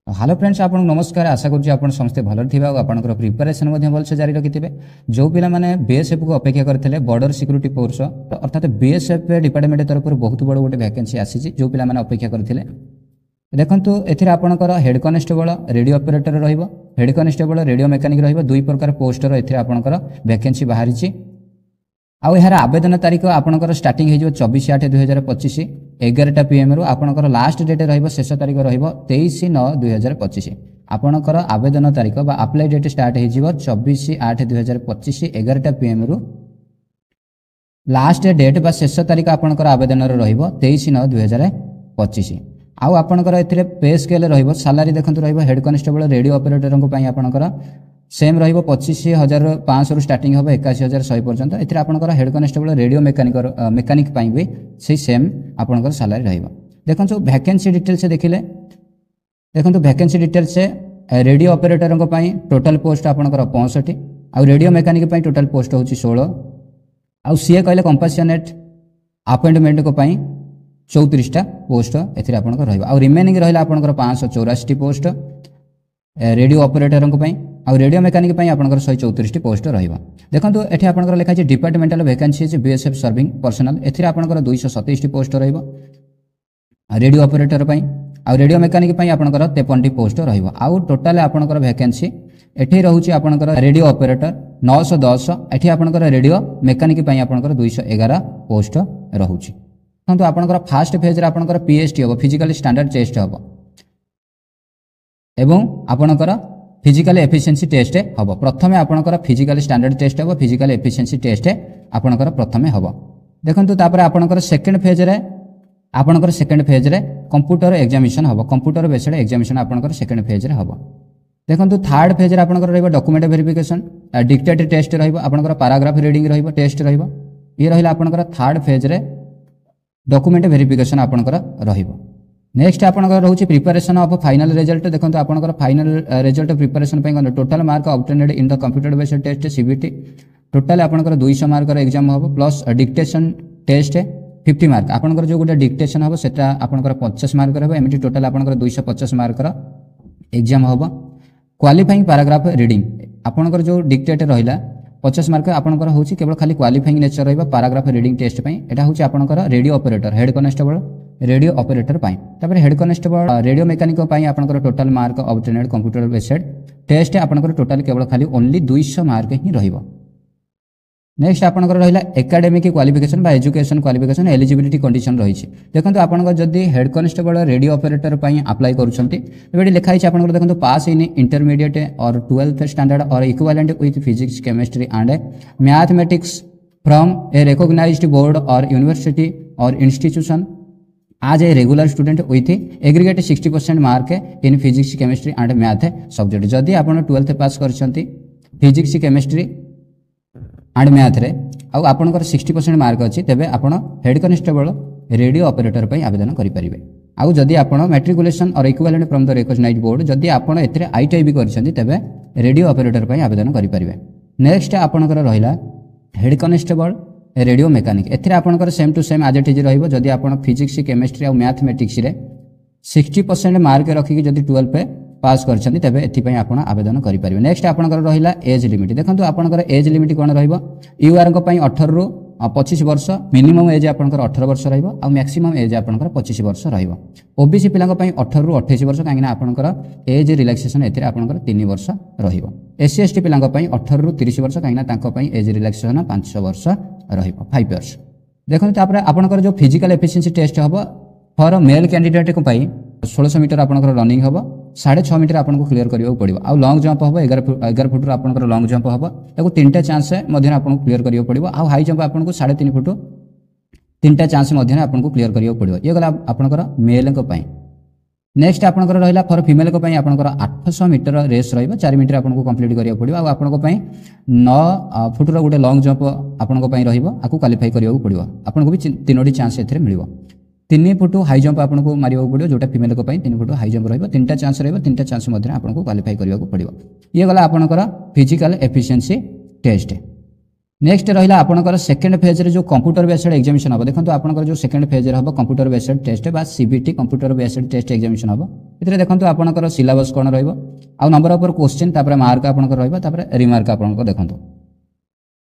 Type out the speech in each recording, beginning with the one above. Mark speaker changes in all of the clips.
Speaker 1: Hello friends, आपको नमस्कार। आशा करुँच आप समस्ते भल थे और आपंकर प्रिपेरेसन भलसे जारी रखि थे। जो पाने बीएसएफ को अपेक्षा करते बॉर्डर सिक्यूरीटी फोर्स अर्थात बीएसएफ डिपार्टमेंट तरफ बहुत बड़ गोटे वैकेंसी आसी जो पाने अपेक्षा करते देखो एथिर आपणकर हेड कनेस्टेबल रेडियो ऑपरेटर रहिबो, हेड कनेस्टेबल रेडियो मेकानिक रहिबो। दुई प्रकार पोस्टर एथिर आपणकर वैकेंसी बाहरी आउ यार आवेदन तारीख आपणकर स्टार्टिंग हो 24/8/2025 11टा PM रु आपणकर लास्ट डेट रहिबो शेष तारीख रहिबो 23/9/2025। आपणकर आवेदन तारीख बा अप्लाई डेट स्टार्ट हो 24/8/2025 11टा PM रु लास्ट डेट बा शेष तारीख आपणकर आवेदन रहिबो 23/9/2025। आउ आपणकर एथिरे पे स्केल रहिबो। सैलरी देखंतु रहिबो हेड कनेस्टेबल रेडियो ऑपरेटर को पई आपणकर सेम रहिबो 25,500 रु स्टार्टिंग होबो 81,100 पर्यंत। एथिरे आपणकर हेड कनेस्टेबल रेडियो मेकानिक पई भी सेही सेम आपणकर सैलरी रहिबो। देखंतु वैकेंसी डिटेल से देखिले देखंतु वैकेंसी डिटेल से रेडियो ऑपरेटर को पई टोटल पोस्ट आपणकर 65 आउ रेडियो मेकानिक पई टोटल पोस्ट होची 16 आउ सीए कहले कंपैशनेट अपॉइंटमेंट को पई 34टा पोस्ट एथिरे आपणकर रहिबो। आउ रिमेनिंग रहिला आपणकर 584 पोस्ट रेडियो ऑपरेटर को पई आउ रेडियो मेकानिक पई आपणकर 134 पोस्ट रहिबो। देखंतु एठी आपणकर लिखा छै डिपार्टमेंटल वैकेंसी छै बीएसएफ सर्विंग पर्सनल। एथिरे आपणकर 227 पोस्ट रहिबो रेडियो ऑपरेटर पई आउ रेडियो मेकानिक पई आपणकर 53 पोस्ट रहिबो। आउ टोटल आपणकर वैकेंसी एठी रहउछि आपणकर रेडियो ऑपरेटर 910 एठी आपणकर रेडियो मेकानिक पई आपणकर 211 पोस्ट रहउछि। देखंतु आपणकर फर्स्ट फेज रे आपणकर पीएसटी हो फिजिकल स्टैंडर्ड टेस्ट हो एवं आपणकर फिजिकल एफिशिएंसी टेस्ट हम। प्रथमे आपणकर फिजिकल स्टैंडर्ड टेस्ट हम, फिजिकल एफिशिएंसी टेस्ट आपणकर प्रथमे हम। देखंतु तापर आपणकर सेकंड फेज रे कंप्यूटर एग्जामिनेशन हम, कंप्यूटर बेस्ड एग्जामिनेशन आपणकर सेकंड फेज रे हम। देखंतु थर्ड फेज रे आपणकर रहबो डॉक्यूमेंट वेरिफिकेशन डिक्टेट टेस्ट रहबो, आपणकर पैराग्राफ रीडिंग रहबो टेस्ट रहबो। ये रहिला आपणकर थर्ड फेज रे डॉक्यूमेंट वेरिफिकेशन आपणकर रहबो। नेक्स्ट आपणकर रहउछि प्रिपरेशन ऑफ फाइनल रिजल्ट। देखंतु आपणकर फाइनल रिजल्ट प्रिपरेशन पय total mark obtained in the computer based test CBT total आपणकर 200 मार्क रो एग्जाम हो प्लस डिक्टेशन टेस्ट 50 मार्क। आपणकर जो गोटे डिक्टेशन हो सेटा आपणकर 50 मार्क रहबो। एमिटी टोटल आपणकर 250 मार्क रो एग्जाम हो। क्वालिफाइंग पैराग्राफ रीडिंग आपणकर जो डिक्टेट रहिला 50 मार्क आपणकर होछि केवल खाली क्वालिफाइंग नेचर रहबो पैराग्राफ रीडिंग टेस्ट पय। एटा होछि आपणकर radio operator head constable radio operator पाई। तापर हेड कनेस्टेबल रेडियो मेकानिक पाई आपनकर total mark obtained computer based test आपनकर टोटल केवल खाली ओनली 200 मार्क ही रहिबो। नेक्स्ट आपनकर रहिला एकेडमिक क्वालिफिकेशन बा एजुकेशन क्वालिफिकेशन एलिजिबिलिटी कंडीशन रही छै। देखंतु आपनकर जदी हेड कनेस्टेबल रेडियो ऑपरेटर पाई अप्लाई करूछंती एबेडी लिखाइ छै आपनकर देखंतु पास इन इंटरमीडिएट और 12th स्टैंडर्ड और equivalent with physics chemistry and mathematics from a recognised board और यूनिवर्सिटी और institution as a regular student with aggregate 60% mark in physics chemistry and math subject. जदि आपन 12th पास करछंती फिजिक्स केमिस्ट्री एंड मैथ रे आ आपनकर 60% mark अछि तबे आपन हेड कनेस्टेबल रेडियो ऑपरेटर पई आवेदन करि परिबे। आ जदि आपन मैट्रिकुलेशन और equivalent from the recognised board जदि आपन एथरे आईटीआई भी करछंती तबे रेडियो ऑपरेटर पई आवेदन करि परिबे। नेक्स्ट आपनकर रहिला हेड कनेस्टेबल रेडियो मेकानिक। एथिरे आपनकर same to same as it is रहइबो। जदि आपन फिजिक्स केमिस्ट्री और मैथमेटिक्स रे 60% मार्क रखि जदि 12 पे पास करछंती तबे एथि पय आपन आवेदन करि परिबे। नेक्स्ट आपनकर रहिला एज लिमिट। देखंतु आपनकर एज लिमिट कोन रहइबो यूआर को पय 18 रु 25 वर्ष मिनिमम एज आपनकर 18 वर्ष रहइबो आ मैक्सिमम एज आपनकर 25 वर्ष रहइबो। ओबीसी पिला को पय 18 रु 28 वर्ष काहेना आपनकर एज रिलैक्सेशन एथिरे आपनकर 3 वर्ष रहइबो। एससी एसटी पिला को पय 18 रु 30 वर्ष काहेना तांको पय एज रिलैक्सेशन 5 वर्ष रहिबो 5 इयर्स। देखंतु तापर आपनकर जो फिजिकल एफिशिएंसी टेस्ट हबो फॉर मेल कैंडिडेट को पय 1600 मीटर आपनकर रनिंग हबो 6.5 मीटर आपनको क्लियर करियो पड़िबो। आ लॉन्ग जंप हबो 11 फुट आपनकर लॉन्ग जंप हबो ताको 3टा चांस मध्य आपनको क्लियर करियो पड़िबो। आ हाई जंप आपनको 3.5 फुट 3टा चांस मध्य आपनको क्लियर करियो पड़िबो। ये गला आपनकर मेल को पय। नेक्स्ट आपनकर रहिला फॉर फीमेल को पय आपनकर 800 मीटर रेस रहिबो 4 मिनिट आपनको कंप्लीट करियो पड़िबो। आ आपनको पय 9 फुट रो गुटे लॉन्ग जंप आपनको पय रहिबो आकु क्वालिफाई करियो पड़िबो। आपनको भी 3टी चांस एथरे मिलिबो। 3 फुट हाई जंप आपनको मारियो पड़िबो जोटा फीमेल को पय 3 फुट हाई जंप रहिबो 3टा चांस रहिबो 3टा चांस मध्य आपनको क्वालिफाई करियो पड़िबो। ये गला आपनकर फिजिकल एफिशिएंसी टेस्ट। नेक्स्ट रहा आपंकर सेकेंड फेज रे जो कंप्यूटर बेस्ड एग्जामिनेशन हम देखो आपंकर जो सेकेंड फेज हम कंप्यूटर बेस्ड टेस्ट बा CBT computer based test examination हम ये देखो आपंकर सिलेबस कौन रहा नंबर ऑफ क्वेश्चन मार्क आपंकर रिमार्क आपंकर देखो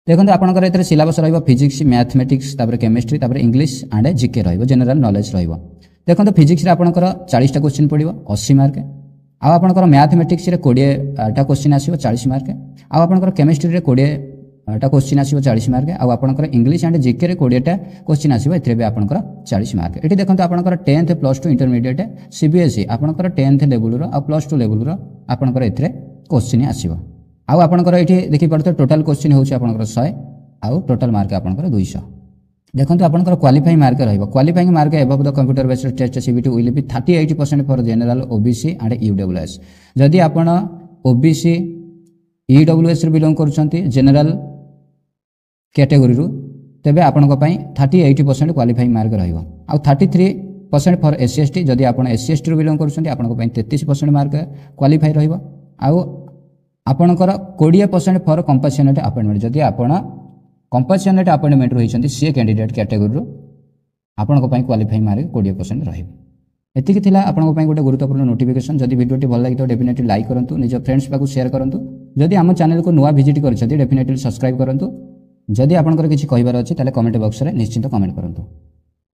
Speaker 1: देखो आपंकर ये सिलेबस रहा physics mathematics chemistry English and GK रहा जनरल नॉलेज रहा देखो फिजिक्स आपंकर 40टा क्वेश्चन पड़ो 80 मार्क आपंकर मैथमेटिक्स 20टा क्वेश्चन आसो 40 मार्क आपंकर केमिस्ट्री 20टा क्वेश्चन आसो 40 मार्क आपंकर इंग्लिश एंड जीके 20टा क्वेश्चन आसो ए आपंकर 40 मार्क ये देखो आपंकर 10th +2 इंटरमीडिएट सीबीएसई आपंकर 10th लेवल +2 लेवल आपंकर ए क्वेश्चन आसो आपंकर ये देखिए टोटाल क्वेश्चन होची आपंकर 100 आउ टोटाल मार्क आपंकर 200 देखो आपंकर क्वालिफाइंग मार्क रहिबो qualifying mark above the computer based test CBT will be 38% for general OBC and EWS जदि आपण ओबीसी ईडब्ल्यूएस रे बिलोंग करछंती जनरल कैटेगरी रु तेबे आपनको पई 38% क्वालिफाइंग मार्क रहिबो आ 33% फॉर एससी एसटी जदि आपण एससी एसटी रु बिलोंग करछंती आपनको पई 33% मार्क क्वालिफाई रहिबो आ आपणकर 20% फॉर कंपैशनेट अपॉइंटमेंट जदि आपण कंपैशनेट अपॉइंटमेंट रही सी कैंडिडेट कैटेगरी आपंक क्वालिफाइंग मार्क 20% रही थिला आपंक गोटे गुरुत्वपूर्ण नोटिफिकेशन जदि वीडियोटी भल लगी तो डेफिनेटली लाइक करूँ निज फ्रेंड्स पाक शेयर करूँ जदि आम चैनल को नुआ विजिट कर डेफिनेटली सब्सक्राइब करूँ जदि आपंकर किसी कहबार अच्छी कमेंट बॉक्स में निश्चित कमेंट करूँ।